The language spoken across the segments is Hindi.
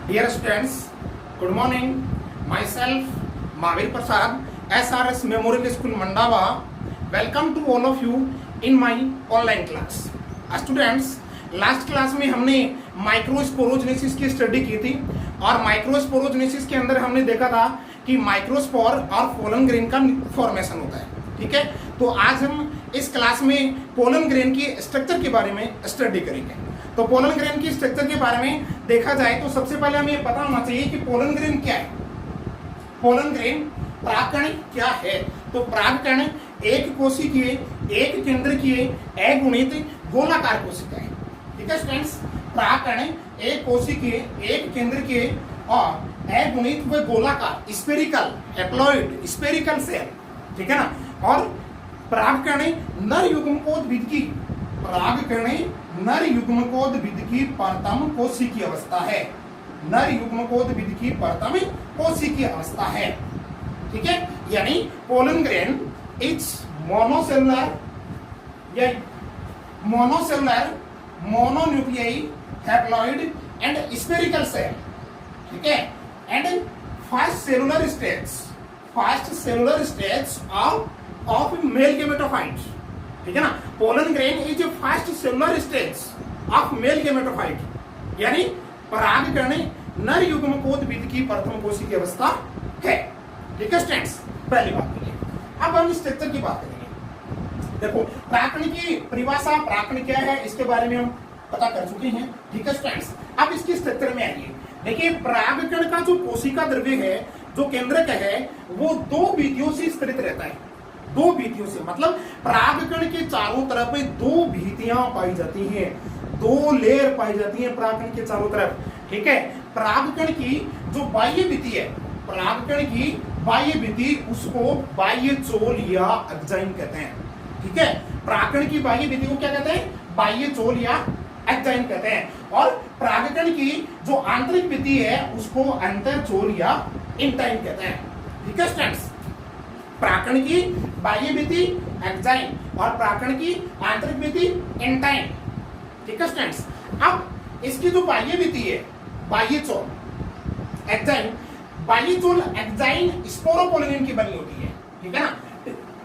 Dear students, good morning. Myself, Mahavir Prasad, SRS Memorial School Mandava. Welcome to all of you in my online class. Students, last class में हमने माइक्रोस्पोरोजेनेसिस की स्टडी की थी और माइक्रोस्पोरोजेनेसिस के अंदर हमने देखा था कि माइक्रोस्पोर और पोलन ग्रेन का फॉर्मेशन होता है। ठीक है, तो आज हम इस क्लास में पोलन ग्रेन की स्ट्रक्चर के बारे में स्टडी करेंगे। तो पोलन ग्रेन की स्ट्रक्चर के बारे में देखा जाए तो सबसे पहले हमें ये पता होना चाहिए कि पोलन ग्रेन क्या है। पोलन ग्रेन परागकण क्या है? तो परागकण एक कोशिकीय, एक केंद्रकीय, अगुणित गोलाकार कोशिका है। ठीक है स्टूडेंट्स, परागकण एक कोशिकीय, एक केंद्रकीय और अगुणित व गोलाकार स्फेरिकल हैप्लॉइड स्फेरिकल सेल। ठीक है ना। और परागकण नर युग्मकोद्भिद की प्रथम कोशिकीय अवस्था है। नर युग्मकोद्भिद की प्रथम कोशिकीय अवस्था है। ठीक है, यानी पोलन ग्रेन इज मोनोसेलुलर या मोनोन्यूक्लियाई हैप्लॉइड एंड स्फेरिकल सेल। ठीक है, and first cellular stage of male gametophyte. ठीक है ना। Pollen grain is first cellular stage of male gametophyte, यानी परागकण नर युग्मकोद्भिद की प्रथम कोशिकीय अवस्था है। ठीक है स्टूडेंट्स, पहली बात करिए। अब हम स्ट्रक्चर की बात करेंगे। देखो, परागकण की परिभाषा, परागकण क्या है, इसके बारे में हम पता कर चुके हैं। ठीक है स्टूडेंट्स, अब इसकी स्ट्रक्चर में आइए। देखिए, परागकण का जो कोशिका द्रव्य है, जो केंद्रक है, वो दो भित्तियों से स्तरित रहता है। दो भित्तियों से मतलब परागकण के चारों तरफ दो भित्तियां पाई जाती हैं, दो लेयर पाई जाती हैं परागकण के चारों तरफ। ठीक है, परागकण की जो बाह्य भित्ति है, परागकण की बाह्य भित्ति, उसको बाह्य चोल या एक्जाइन कहते हैं। ठीक है, परागकण की बाह्य भित्ति को क्या कहते हैं? बाह्य चोल या एक्जाइन कहते हैं। और परागकण की जो आंतरिक भित्ति है, उसको अंतरचोल या इंटाइन कहते हैं। ठीक है स्टूडेंट्स, परागकण की बाह्य भित्ति एक्जाइन और परागकण की आंतरिक भित्ति इंटाइन। ठीक है स्टूडेंट्स, अब इसकी जो बाह्य भित्ति है, बाह्य चोल एक्जाइन, बाह्य चोल एक्जाइन स्पोरोपोलिन की बनी होती है। ठीक है ना।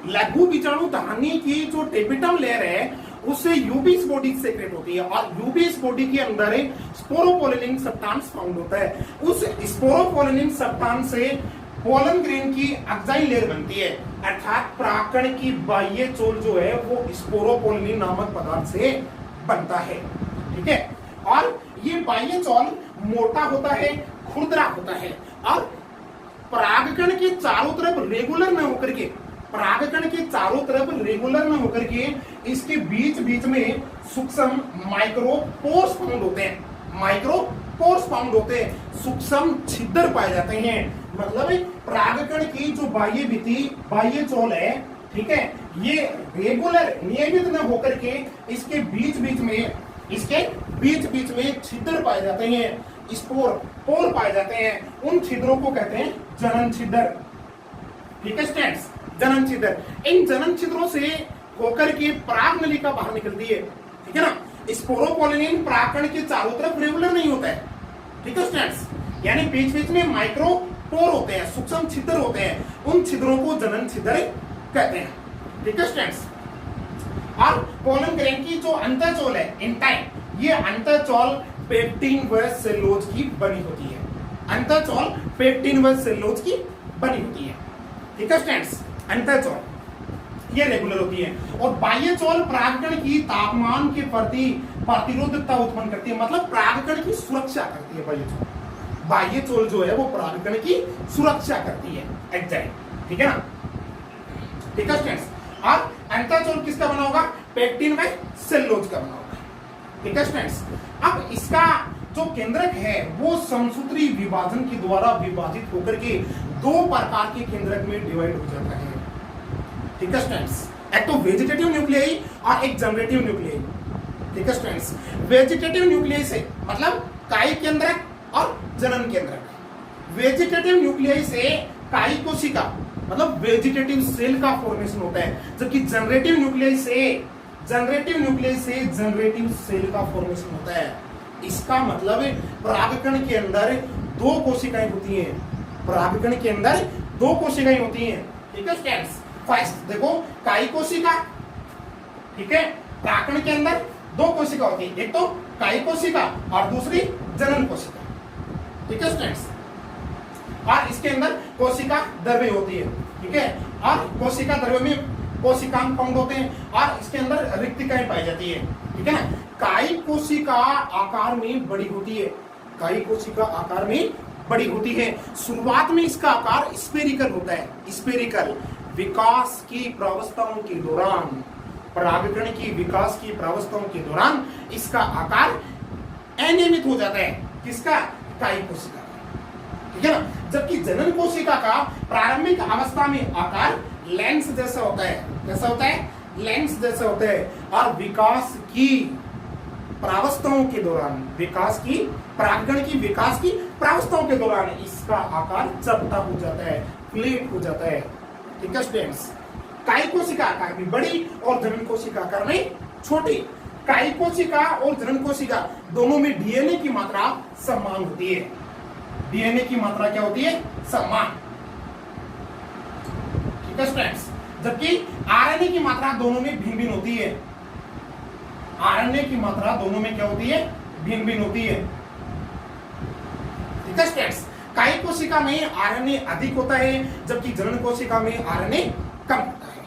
लघु बीजाणु धानी की जो टेपिटम लेयर है, उससे यूबीस बॉडी सेक्रेट होती है और यूबीस बॉडी के अंदर स्पोरोपोलिन सब्सटेंस फाउंड होता है। उस स्पोरोपोलिन सब्सटेंस से पोलन ग्रेन की एक्जाइन लेयर बनती है, अर्थात परागकण की बाह्य चोल जो है वो स्पोरोपोलिन नामक पदार्थ से बनता है। ठीक है, और ये बाह्य चोल मोटा होता है, खुरदरा होता है और परागकण के चारों तरफ रेगुलर न होकर के, परागकण के चारों तरफ रेगुलर न होकर के इसके बीच बीच में सूक्ष्म माइक्रोपोर्स फाउंड होते हैं। माइक्रोपोर्स फाउंड होते हैं, सूक्ष्म छिद्र पाए जाते हैं। मतलब परागकण की जो बाह्य भित्ति, बाह्य चोल है, ठीक है, ये रेगुलर नियमित न होकर के इसके बीच बीच में छिद्र पाए जाते हैं, पोर पाए जाते हैं। उन छिद्रों को कहते हैं जनन छिद्र। ठीक है स्टूडेंट्स, जनन छिद्र। इन जनन छिद्रों से होकर के पराग नलिका बाहर निकलती है। ठीक है ना। स्पोरोपोलिन परागकण के चारों तरफ रेगुलर नहीं होता है। ठीक है स्टूडेंट्स, यानी बीच बीच में माइक्रोपोर होते हैं, सूक्ष्म छिद्र होते हैं। उन छिद्रों को जनन छिद्र कहते हैं। ठीक है स्टूडेंट्स, और पोलन ग्रेन की जो अंतःचोल है इंटाइन, ये अंतःचोल पेक्टिन व सेलुलोज की बनी होती है। अंतःचोल पेक्टिन व सेलुलोज की बनी होती है। ठीक है स्टूडेंट्स, अंतःचोल ये रेगुलर होती है और बाह्य चोल परागकण की तापमान के प्रति प्रतिरोधकता उत्पन्न करती है, मतलब परागकण की सुरक्षा करती है। बाह्य चोल जो है वो परागकण की सुरक्षा करती है, एक्जाइन। ठीक है ना। ठीक है स्टूडेंट्स, और अंतःचोल किसका बना होगा? पेक्टिन व सेलुलोज का बना होगा। ठीक है स्टूडेंट्स, अब इसका जो केंद्रक है वो समसूत्री विभाजन के द्वारा विभाजित होकर के दो प्रकार के केंद्रक में डिवाइड हो जाता है। ठीक है स्टूडेंट्स, एक तो वेजिटेटिव न्यूक्लियाई और एक जनरेटिव न्यूक्लियाई। ठीक है स्टूडेंट्स, वेजिटेटिव न्यूक्लियाई से मतलब कायी केंद्रक और जनन केंद्रक। वेजिटेटिव न्यूक्लियाई से कायी कोशिका मतलब वेजिटेटिव सेल का फॉर्मेशन होता है, जबकि जनरेटिव न्यूक्लियाई से जनरेटिव सेल का फॉर्मेशन होता है। इसका मतलब परागकण के अंदर दो कोशिकाएं होती हैं, परागकण के अंदर दो कोशिकाएं होती हैं। ठीक है स्टूडेंट्स, फर्स्ट देखो काई कोशिका, ठीक है, परागकण के अंदर दो कोशिका होती है, एक तो काई कोशिका और दूसरी जनन कोशिका। ठीक है स्टूडेंट्स, और इसके अंदर कोशिका द्रव्य होती है। ठीक है, और कोशिका द्रव्य में कोशिकांग फाउंड होते हैं और इसके अंदर रिक्तिकाएं पाई जाती है। ठीक है ना, काई कोशिका आकार में बड़ी होती है, काई कोशिका आकार में बड़ी होती है। शुरुआत में इसका आकार स्फेरिकल होता है, स्फेरिकल। विकास की प्रावस्थाओं के दौरान, परागकण की विकास की प्रावस्थाओं के दौरान इसका आकार अनियमित हो जाता है। किसका? काई कोशिका। ठीक है ना, जबकि जनन कोशिका का प्रारंभिक अवस्था में आकार लेंस जैसा होता है। कैसा होता है? लेंस जैसा होता है। और विकास की प्रावस्थाओं के दौरान, विकास की परागकण की विकास की प्रावस्थाओं के दौरान इसका आकार चपटा हो जाता है, फ्लैट हो जाता है। ठीक है स्टूडेंट्स, काई कोशिका आकार में बड़ी और जनन कोशिका आकार में छोटी। काई कोशिका और जनन कोशिका दोनों में डीएनए की मात्रा समान होती है। डीएनए की मात्रा क्या होती है? समान। ठीक है स्टूडेंट्स, जबकि आरएनए की मात्रा दोनों में भिन्न भिन्न होती है। आरएनए की मात्रा दोनों में क्या होती है? भिन्न भिन्न होती है। ठीक है स्टूडेंट्स, काई कोशिका में आरएनए अधिक होता है जबकि जनन कोशिका में आरएनए कम होता है।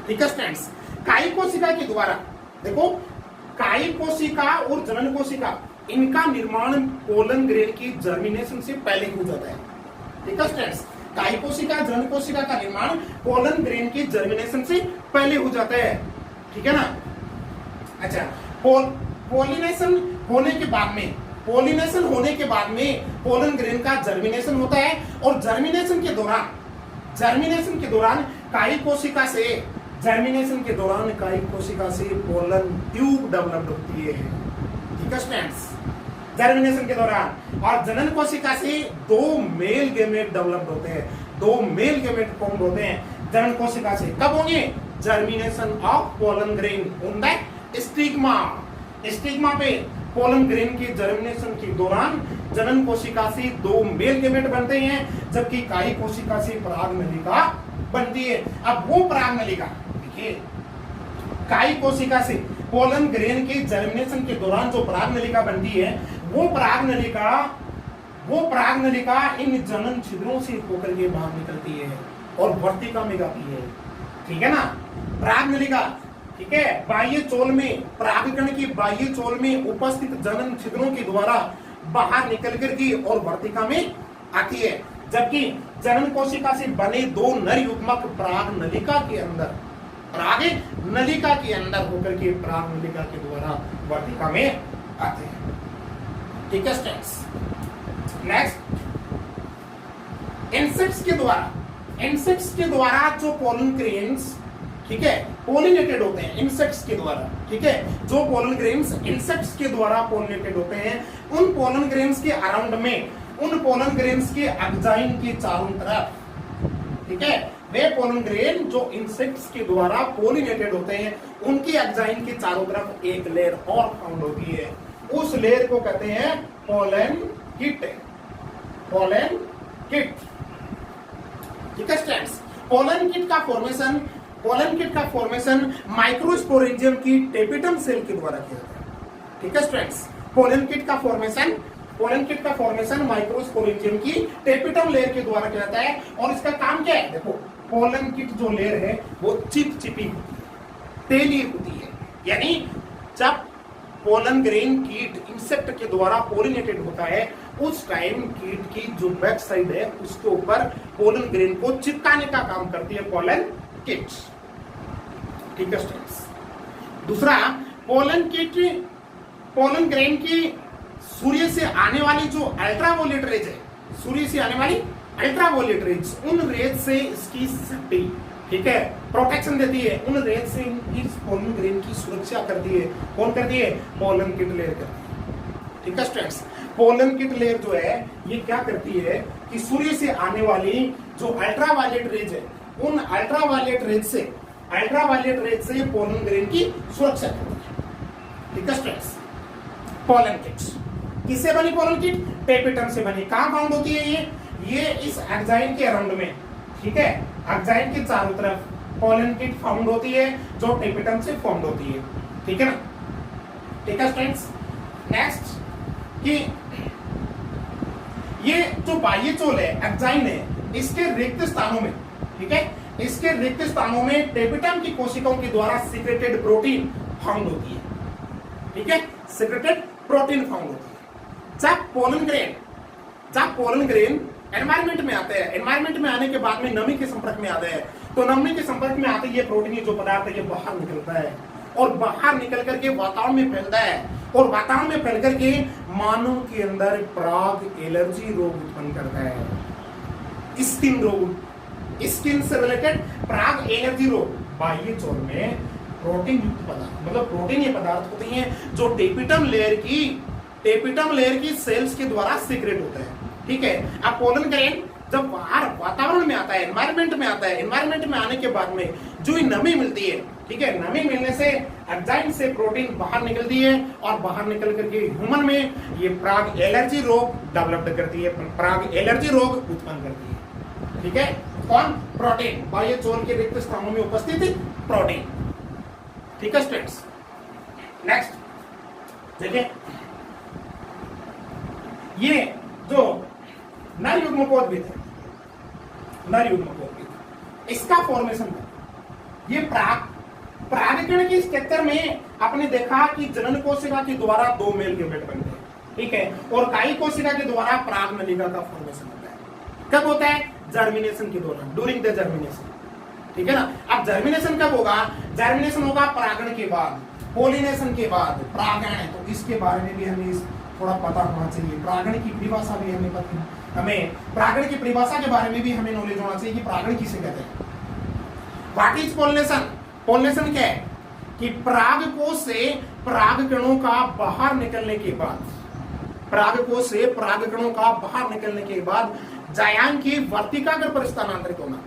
ठीक है स्टूडेंट्स, काई कोशिका के द्वारा देखो, काई कोशिका और जनन कोशिका इनका निर्माण पोलन ग्रेन की जर्मिनेशन से पहले हो जाता है। ठीक है स्टूडेंट्स, काई कोशिका जनन कोशिका का निर्माण पोलन ग्रेन की जर्मिनेशन से पहले हो जाता है। ठीक है ना। अच्छा, पोलिनेशन होने के बाद में, पोलिनेशन होने के बाद में पोलन ग्रेन का जर्मिनेशन होता है और जर्मिनेशन के दौरान काई कोशिका से, जर्मिनेशन के दौरान काई कोशिका से पोलन ट्यूब डेवलप होती है। ठीक है स्टूडेंट्स, जर्मिनेशन के दौरान। और जनन कोशिका से दो मेल गेमेट डेवलप होते हैं, दो मेल गेमेट फॉर्म होते हैं जनन कोशिका से। कब होंगे? Germination of pollen grain on the stigma. Stigma पे पोलन ग्रेन के जर्मिनेशन के दौरान जनन कोशिका से दो मेल गेमेट बनते हैं जबकि काई कोशिका से पराग नलिका बनती है। अब वो पराग नलिका देखिए, काई कोशिका से पोलन ग्रेन के जर्मिनेशन के दौरान जो पराग नलिका बनती है, वो पराग नलिका इन जनन छिद्रों से होकर के बाहर निकलती है और वर्तिका में जाती है। ठीक है ना, पराग नलिका, ठीक है, बाह्य चोल में, परागकण की बाह्य चोल में उपस्थित जनन छिद्रों के द्वारा बाहर निकल कर के और वर्तिका में आती है। जबकि जनन कोशिका से बने दो नर युग्मक पराग नलिका के अंदर, पराग नलिका के अंदर होकर के पराग नलिका के द्वारा वर्तिका में आते हैं। ठीक है स्टूडेंट्स, नेक्स्ट, इंसेक्ट्स के द्वारा जो पोलन ग्रेन्स, ठीक है, पोलिनेटेड होते हैं इंसेक्ट्स के द्वारा। ठीक है, जो पोलन ग्रेन्स इंसेक्ट्स के द्वारा पोलिनेटेड होते हैं, उन पोलन ग्रेन्स के अराउंड में, उन पोलन ग्रेन्स के एक्साइन के चारों तरफ, ठीक है, वे पोलन ग्रेन जो इंसेक्ट्स के द्वारा पोलिनेटेड होते हैं, उनके एक्साइन के चारों तरफ एक लेयर और फाउंड होती है। उस लेयर को कहते हैं पोलन किट। Pollen kit. ठीक है स्टूडेंट्स, पोलन किट का फॉर्मेशन माइक्रोस्पोरेंजियम की टेपिटम सेल के द्वारा किया जाता है। ठीक है स्टूडेंट्स, पोलन किट का फॉर्मेशन माइक्रोस्पोरेंजियम की टेपिटम लेयर के द्वारा किया जाता है। और इसका काम क्या है? देखो, पोलन किट जो लेयर है वो चिपचिपी होती है, तेली होती है। यानी जब पोलन ग्रेन कीट इंसेक्ट के द्वारा पोलिनेटेड होता है, उस टाइम कीट की जो बैक साइड है उसके ऊपर पोलन ग्रेन को चिपकाने का काम करती है पोलन किट। ठीक है स्टूडेंट्स, दूसरा, पोलन ग्रेन की सूर्य से आने वाली जो अल्ट्रावायलेट रेज है, सूर्य से आने वाली अल्ट्रावायलेट रेज, उन रेज से इसकी सेफ्टी, ठीक है, प्रोटेक्शन देती है। उन रेज से इस पोलन ग्रेन की सुरक्षा करती है। कौन करती है? पोलन किट लेयर करती है। ठीक है स्टूडेंट्स, पोलन किट लेयर जो है ये क्या करती है कि सूर्य से आने वाली जो अल्ट्रावायलेट रेज है, उन अल्ट्रावायलेट रेज से पोलन ग्रेन की सुरक्षा करती है। ठीक है स्टूडेंट्स, पोलन किट। किससे बनी पोलन किट? टेपिटम से बनी। कहां फाउंड होती है ये इस एक्साइन के अराउंड में, ठीक है, एक्साइन के चारों तरफ पोलन किट फाउंड होती है जो टेपिटम से फाउंड होती है, ठीक है ना। ठीक है स्टूडेंट्स, नेक्स्ट कि ये जो बाह्य चोल है, एक्साइन है, इसके रिक्त स्थानों में, ठीक है, इसके रिक्त स्थानों में टेपिटम की कोशिकाओं के द्वारा सीक्रेटेड प्रोटीन फाउंड होती है, ठीक है, सीक्रेटेड प्रोटीन फाउंड होती है। जब पोलन ग्रेन एनवायरमेंट में आते हैं, एनवायरमेंट में आने के बाद में नमी के संपर्क में आते हैं, तो नमी के संपर्क में आते ये प्रोटीन जो पदार्थ है ये बाहर निकलता है और बाहर निकल करके वातावरण में फैलता है और वातावरण में फैल करके मानव के अंदर प्राग एलर्जी रोग उत्पन्न करता है। स्किन रोग, स्किन से रिलेटेड प्राग एलर्जी रोग बाह्य चोल में प्रोटीन युक्त पदार्थ, मतलब प्रोटीन ये पदार्थ होते हैं जो टेपिटम लेयर की सेल्स के द्वारा सीक्रेट होते हैं, ठीक है। अब पोलन ग्रेन जब बाहर वातावरण में आता है, एनवायरमेंट में आता है, एनवायरमेंट में आने के बाद में जो नमी मिलती है, ठीक है, नमी मिलने से एंजाइम से प्रोटीन बाहर निकलती है और बाहर निकल करके ह्यूमन में ये प्राग एलर्जी रोग डेवलप करती है, प्राग एलर्जी रोग उत्पन्न करती है, ठीक है। कौन? प्रोटीन, बाह्य चोल के रिक्त स्थानों में उपस्थित प्रोटीन, ठीक है स्टूडेंट्स। नेक्स्ट देखिए, ये जो नर युग्मकोद्भिद है, नर युग्मकोद्भिद, इसका फॉर्मेशन ये परागकण की स्ट्रक्चर में आपने देखा कि जनन कोशिका के द्वारा दो मेल गैमेट बनते हैं, ठीक है, और काई कोशिका के द्वारा पराग नलिका का फॉर्मेशन होता है। कब होता है? जर्मिनेशन के दौरान, ड्यूरिंग द जर्मिनेशन, ठीक है ना। अब जर्मिनेशन कब होगा? जर्मिनेशन होगा परागण के बाद, पोलिनेशन के बाद परागण है, तो इसके बारे में भी हमें थोड़ा पता होना चाहिए। परागण की परिभाषा भी हमें पता, हमें परागण की परिभाषा के बारे में भी हमें नॉलेज होना चाहिए कि परागण किसे कहते हैं। What is pollination? पोलिनेशन क्या है कि परागकोश से परागकणों का बाहर निकलने के बाद, परागकोश से परागकणों का बाहर निकलने के बाद जायांग की वर्तिकाग्र पर स्थानांतरित होना,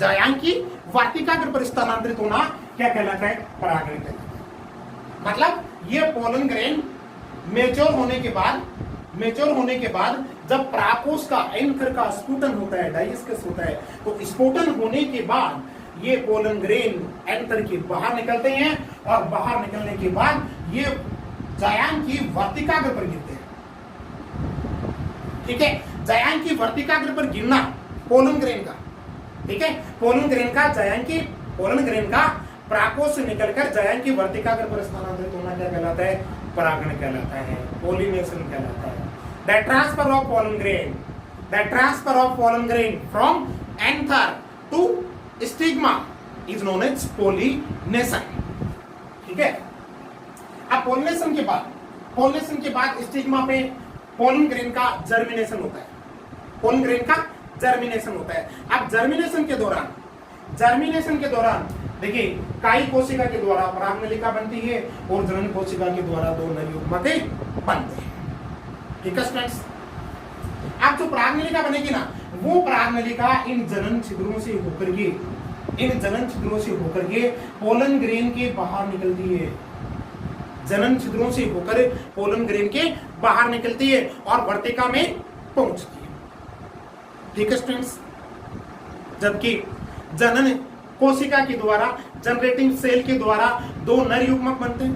जायांग की वर्तिकाग्र पर स्थानांतरित होना क्या कहलाता है? परागण कहलाता है। मतलब ये पोलन ग्रेन मेच्योर होने के बाद जब परागकोश का एंकर का स्फुटन होता है, डाइजेस्कस होता है, तो स्फुटन होने के बाद ये पोलन ग्रेन एंकर के बाहर निकलते हैं और बाहर निकलने के बाद ये जायांग की वर्तिकाग्र पर गिरते हैं, ठीक है। जायांग की वर्तिकाग्र पर गिरना पोलन ग्रेन का, ठीक है, पोलन ग्रेन का परागकोश से निकलकर जायांग की वर्तिकाग्र पर स्थानांतरित होना क्या कहलाता है? परागण कहलाता है, पोलिनेशन कहलाता है। The transfer of pollen grain from anther to stigma is known as pollination, ठीक है। अब पोलिनेशन के बाद स्टिग्मा पे पोलन ग्रेन का जर्मिनेशन होता है, पोलन ग्रेन का जर्मिनेशन होता है। अब जर्मिनेशन के दौरान देखिए काई कोशिका के द्वारा पराग नलिका बनती है और जनन कोशिका के द्वारा दो नर युग्मक बनते हैं, ठीक है स्टूडेंट्स। अब जो पराग नलिका बनेगी ना, वो पराग नलिका इन जनन छिद्रों से होकर के पोलन ग्रेन के बाहर निकलती है, जनन छिद्रों से होकर पोलन ग्रेन के बाहर निकलती है और वर्तिका में पहुंचती है, ठीक है स्टूडेंट्स। जबकि जनन कोशिका के द्वारा, जनरेटिंग सेल के द्वारा दो नर युग्मक बनते हैं,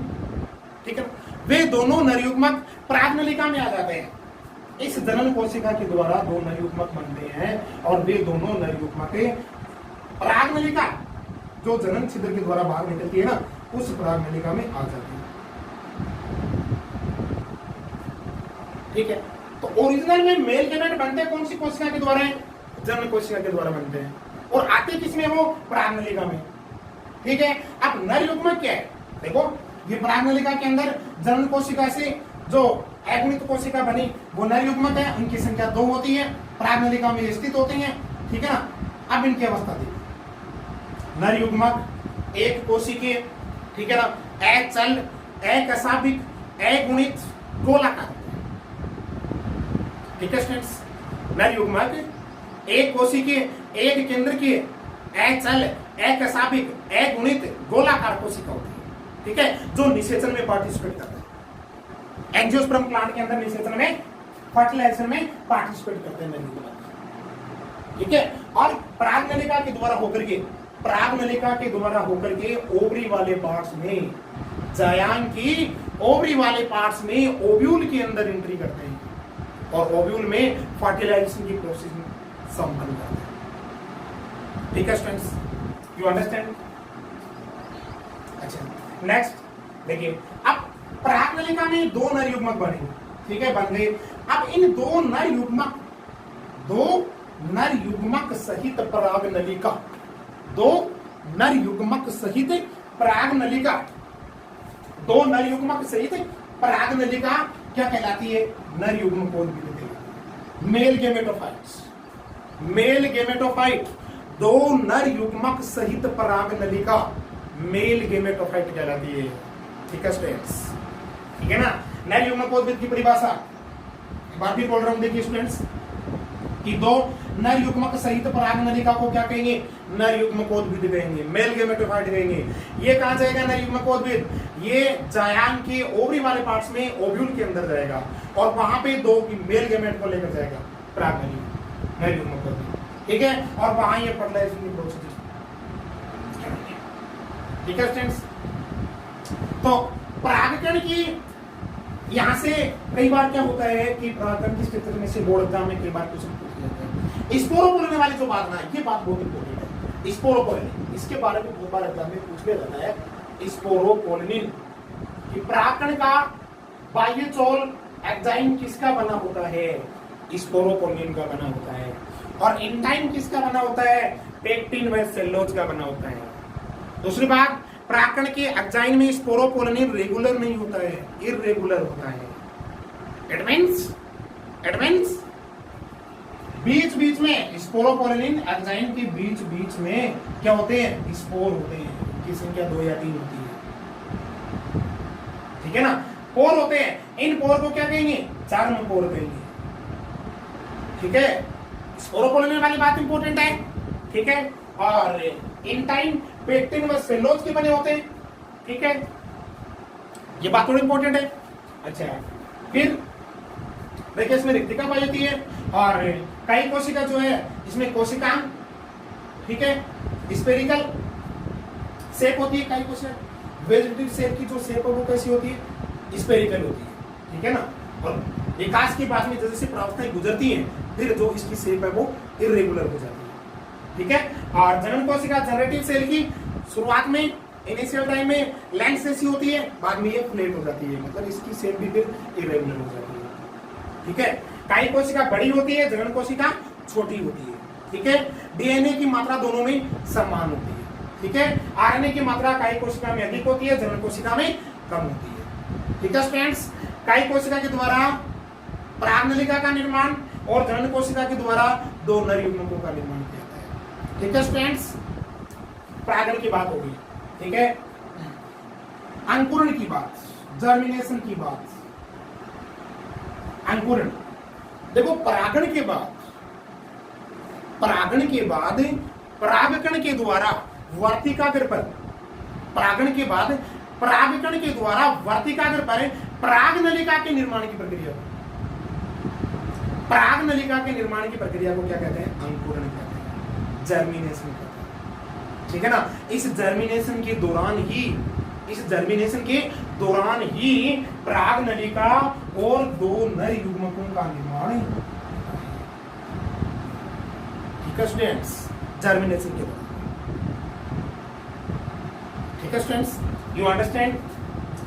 ठीक है। वे दोनों नर युग्मक पराग नलिका में आ जाते हैं। इस जनन कोशिका के द्वारा दो नर युग्मक बनते हैं और वे दोनों नर युग्मक पराग नलिका जो जनन छिद्र के द्वारा बाहर निकलती है ना, उस पराग नलिका में आ जाती है, ठीक है। तो ओरिजिनल में मेल गैमेट बनते हैं कौन सी कोशिका के द्वारा? जनन कोशिका के द्वारा बनते हैं और आते किसमें? वो पराग नलिका में, ठीक है। अब नर युग्मक क्या है? देखो ये पराग नलिका के अंदर जनन कोशिका से जो अगुणित कोशिका बनी वो नर युग्मक है, उनकी संख्या 2 होती है, पराग नलिका में स्थित होती हैं, ठीक है ना। अब इनकी अवस्था देखो, नर युग्मक एक कोशिकीय, ठीक है ना, अचल, अकशाभिक, अगुणित, गोलाकार, ठीक है स्टूडेंट्स। नर युग्मक एक कोशिकीय, एक केंद्रकीय, अचल, अकशाभिक, अगुणित, गोलाकार कोशिका होती है, ठीक है, जो निषेचन में पार्टिसिपेट करता है, एंजियोस्पर्म प्लांट के अंदर निषेचन में, फर्टिलाइजेशन में पार्टिसिपेट करते हैं नर युग्मक। ठीक है, और पराग नलिका के द्वारा होकर के, पराग नलिका के द्वारा होकर के ओवरी वाले पार्ट्स में, जायांग की ओवरी वाले पार्ट्स में ओव्यूल के अंदर एंट्री करते हैं और ओव्यूल में फर्टिलाइजेशन की प्रोसेस संपन्न करते हैं। ठीक है स्टूडेंट्स, यू अंडरस्टैंड? अच्छा, नेक्स्ट देखिए, अब पराग नलिका में दो नर युग्मक बने, ठीक है, बन गए। अब इन दो नर युग्मक सहित पराग नलिका, दो नर युग्मक सहित पराग नलिका, दो नर युग्मक सहित पराग नलिका क्या कहलाती है? नर युग्म कोद्भिद कहलाती है। मेल गेमेटोफाइट्स, मेल गेमेटोफाइट, दो नर युग्मक सहित पराग नलिका मेल गेमेटोफाइट कहलाती है। ठीक है स्टूडेंट्स, ठीक है ना? नर युग्म कोद्भिद की परिभाषा बात भी बोल रहा हूं, देखिए स्टूडेंट्स, कि दो नर युग्मक सहित पराग नलिका को क्या कहेंगे? नर युग्म कोद्भिद कहेंगे, मेल गेमेटोफाइट कहेंगे। ये कहां जाएगा नर युग्म कोद्भिद? ये जायांग के ओवरी वाले पार्ट्स में ओव्यूल के अंदर जाएगा और वहां पे दो मेल गेमेट को लेकर जाएगा पराग नलिका, नर युग्म कोद्भिद। ठीक है, और वहां ये फर्टिलाइजेशन की प्रोसेस। ठीक है स्टूडेंट्स, तो परागकण की यहां से कई बार क्या होता है कि परागकण की स्थिति में से बोर्ड एग्जाम में कई बार क्वेश्चन पूछ जाते हैं। स्पोरोपोलिन वाली जो बात ना, ये बात बहुत इंपॉर्टेंट है। स्पोरोपोलिन, इसके बारे में बहुत बार एग्जाम में पूछ लिया जाता है। स्पोरोपोलिन कि परागकण का बाह्यचोल एंजाइम किसका बना होता है? स्पोरोपोलिन का बना होता है। और एंजाइम किसका बना होता है? पेक्टिन व सेलुलोज का बना होता है। दूसरी बात, परागकण के एंजाइम में स्पोरोपोलिन रेगुलर नहीं होता है, इररेगुलर होता है। इट मींस बीच बीच में स्पोरोपोलिन एंजाइम के बीच बीच में क्या होते हैं? स्पोर होते हैं, की संख्या 2 या 3 होती है। ठीक है ना? पोर होते हैं, इन पोर को क्या कहेंगे? चार्म पोर कहेंगे। ठीक है, स्पोरोपोलिन वाली बात इंपॉर्टेंट है। ठीक है, और एंजाइम पेक्टिन व सेलुलोज के बने होते हैं। ठीक है, ये बात थोड़ी इंपॉर्टेंट है। अच्छा, फिर देखिए इसमें रिक्तिका पाई जाती है और कई कोशिका जो है इसमें कोशिकांग, ठीक है, स्फेरिकल शेप होती है। कई कोशिका वेजिटेटिव सेल की जो शेप है वो कैसी होती है? स्फेरिकल होती है। ठीक है ना? और विकास के बाद में जैसे जैसे प्रावस्थाएं गुजरती हैं फिर जो इसकी शेप है वो इरेगुलर हो जाती है। ठीक है, और जनन कोशिका जनरेटिव सेल की शुरुआत में इनिशियल टाइम में लेंथ जैसी होती है, बाद में ये फ्लैट हो जाती है, मतलब इसकी शेप भी फिर इरेगुलर हो जाती है। ठीक है, काई कोशिका बड़ी होती है, जनन कोशिका छोटी होती है। ठीक है, डीएनए की मात्रा दोनों में समान होती है। ठीक है, आरएनए की मात्रा काई कोशिका में अधिक होती है, जनन कोशिका में कम होती है। ठीक है स्टूडेंट्स, काई कोशिका के द्वारा पराग नलिका का निर्माण और जनन कोशिका के द्वारा दो नर युग्मकों का निर्माण किया जाता है। ठीक है स्टूडेंट्स, परागण की बात होगी। ठीक है, अंकुरण की बात, जर्मिनेशन की बात। अंकुरण, देखो परागण के बाद परागकण के द्वारा वर्तिकाग्र पर, परागण के बाद परागकण के द्वारा वर्तिकाग्र पर पराग नलिका के निर्माण की प्रक्रिया, पराग नलिका के निर्माण की प्रक्रिया को क्या कहते हैं? अंकुरण कहते हैं, जर्मिनेशन कहते हैं। ठीक है ना? इस जर्मिनेशन के दौरान ही पराग नलिका और दो नर युग्मकों का निर्माण होता है। ठीक है स्टूडेंट्स, जर्मिनेशन के दौरान। ठीक है स्टूडेंट्स, यू अंडरस्टैंड?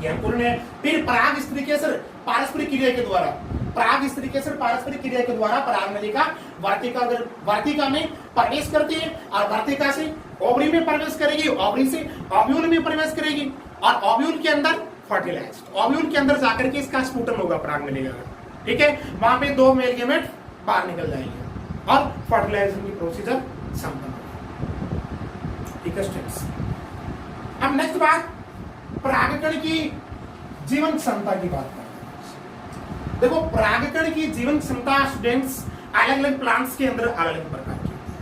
ये अंकुरण है। फिर पराग स्त्रीकेसर पारस्परिक क्रिया के द्वारा, पराग स्त्रीकेसर पारस्परिक क्रिया के द्वारा पराग नलिका वार्तिका में प्रवेश करती है और वार्तिका से ओवरी में प्रवेश करेगी, ओवरी से ओव्यूल में प्रवेश करेगी और ओव्यूल के अंदर फर्टिलाइज्ड, ओव्यूल के अंदर जाकर के इसका स्फुटन होगा पराग नलिका का। ठीक है, वहां पे दो मेल गेमेट बाहर निकल जाएंगे और फर्टिलाइजेशन की प्रोसीजर संपन्न होगी। ठीक है स्टूडेंट्स, अब नेक्स्ट बात परागकण की जीवन क्षमता की बात करते हैं। देखो परागकण की जीवन क्षमता स्टूडेंट्स अलग अलग प्लांट्स के अंदर अलग अलग प्रकार की होती है।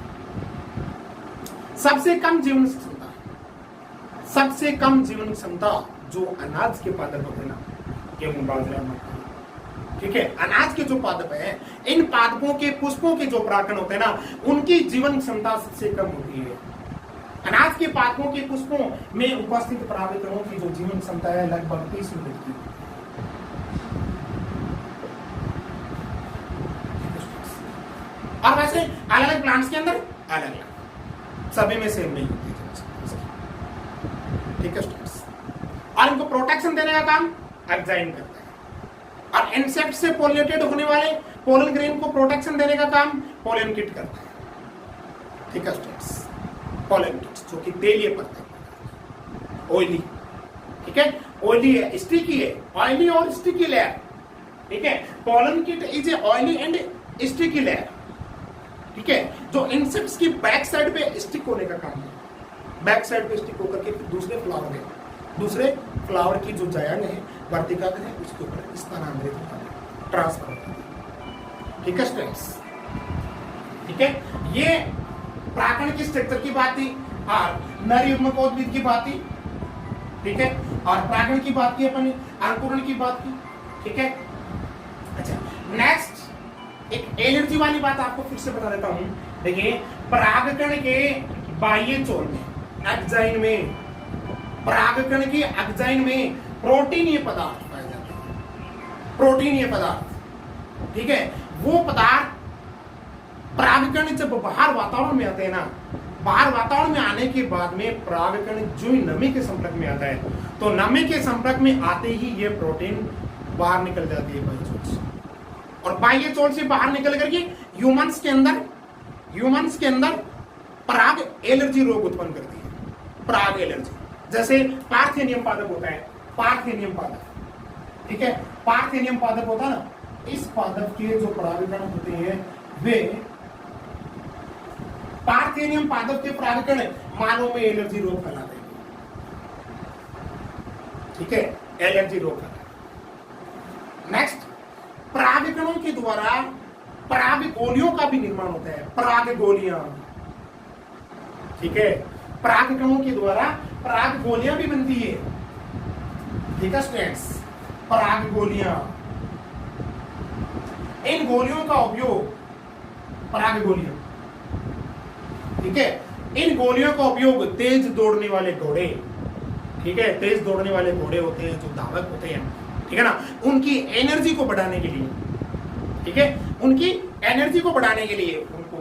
सबसे कम जीवन क्षमता जो अनाज के पादप होते हैं ना, गेहूं, बाजरा, मक्का, ठीक है। अनाज के जो पादप है, इन पादपों के पुष्पों के जो परागकण होते हैं ना, उनकी जीवन क्षमता सबसे कम होती है। अनाज के पादपों के पुष्पों में उपस्थित परागकणों की जो जीवन क्षमता है लगभग 30 मिनट की। और वैसे अलग अलग प्लांट्स के अंदर अलग अलग, सभी में सेम नहीं होती है, ठीक है स्टूडेंट्स। और इनको प्रोटेक्शन देने का काम एंजाइम करता है, और इंसेक्ट से पोलिनेटेड होने वाले पोलन ग्रेन को प्रोटेक्शन देने का काम पोलन किट करता है, ठीक है स्टूडेंट्स। पोलन किट जो कि तेलीय पत्ते, ऑयली, ठीक है, ऑयली है, स्टिकी है, ऑयली और स्टिकी लेयर, ठीक है। Pollen kit is a oily and sticky layer, ठीक है, जो इंसेक्ट्स की बैक साइड पे स्टिक होने का काम है। बैक साइड पे स्टिक होकर के दूसरे फ्लावर की जो जायंग है, वर्तिकाग्र है, उसके ऊपर स्थानांतरित होता है, ट्रांसफर होता है, ठीक है स्टूडेंट्स, ठीक है। ये प्राकरण की स्ट्रक्चर की बात थी, और नर युग्मकोद्भिद की बात थी, ठीक है, और प्राकरण की बात की अपन, अंकुरण की बात की, ठीक है। अच्छा, नेक्स्ट एक एलर्जी वाली बात आपको फिर से बता देता हूं। देखिए, परागकण के बाह्य चोल में, एक्साइन में, परागकण की एक्साइन में प्रोटीनीय पदार्थ पाए जाते हैं, प्रोटीनीय पदार्थ, ठीक है। वो पदार्थ परागकण जब बाहर वातावरण में आते हैं ना, बाहर वातावरण में आने के बाद में परागकण जो नमी के संपर्क में आता है, तो नमी के संपर्क में आते ही ये प्रोटीन बाहर निकल जाती है बाह्य चोल से, और बाह्य चोल से बाहर निकल करके ह्यूमंस के अंदर पराग एलर्जी रोग उत्पन्न करती है। पराग एलर्जी जैसे पार्थेनियम पादप होता है, पार्थेनियम पादप, ठीक है, पार्थेनियम पादप होता है ना, इस पादप के जो परागकण होते हैं वे, पार्थेनियम पादप के परागकण मानव में एलर्जी रोग फैलाते हैं, ठीक है, एलर्जी रोग फैलाते हैं। नेक्स्ट, परागकणों के द्वारा पराग गोलियों का भी निर्माण होता है, पराग गोलियां, ठीक है, परागकणों के द्वारा पराग गोलियां भी बनती है, ठीक है स्टूडेंट्स, पराग गोलियां। इन गोलियों का उपयोग, पराग गोलियां, ठीक है, इन गोलियों का उपयोग तेज दौड़ने वाले घोड़े, ठीक है, तेज दौड़ने वाले घोड़े होते हैं जो धावक होते हैं, ठीक है ना, उनकी एनर्जी को बढ़ाने के लिए, ठीक है, उनकी एनर्जी को बढ़ाने के लिए उनको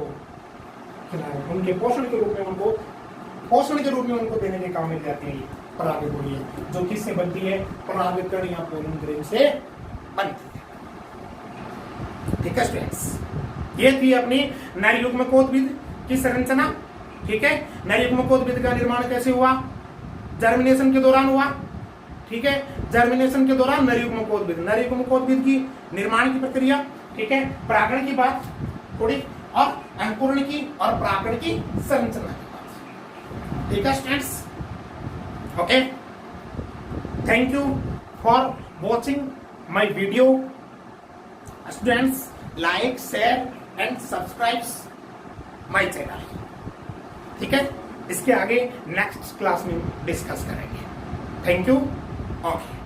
उनके पोषण के रूप में उनको देने के काम में जाती है पराग गोलियां, जो किससे बनती है, परागकण या पोलन ग्रेन से बनती है, ठीक है स्टूडेंट्स। ये थी अपनी नर युग्मकोद्भिद की संरचना, ठीक है। नर युग्मकोद्भिद का निर्माण कैसे हुआ, जर्मिनेशन के दौरान हुआ, ठीक है, जर्मिनेशन के दौरान नर युग्मकोद्भिद की निर्माण की प्रक्रिया, ठीक है, परागण की बात थोड़ी, और अंकुरण की और परागण की संरचना की बात, ठीक है students, okay. Thank you for watching my video students, like share and subscribe my channel, ठीक है। इसके आगे नेक्स्ट क्लास में डिस्कस करेंगे। Thank you, okay.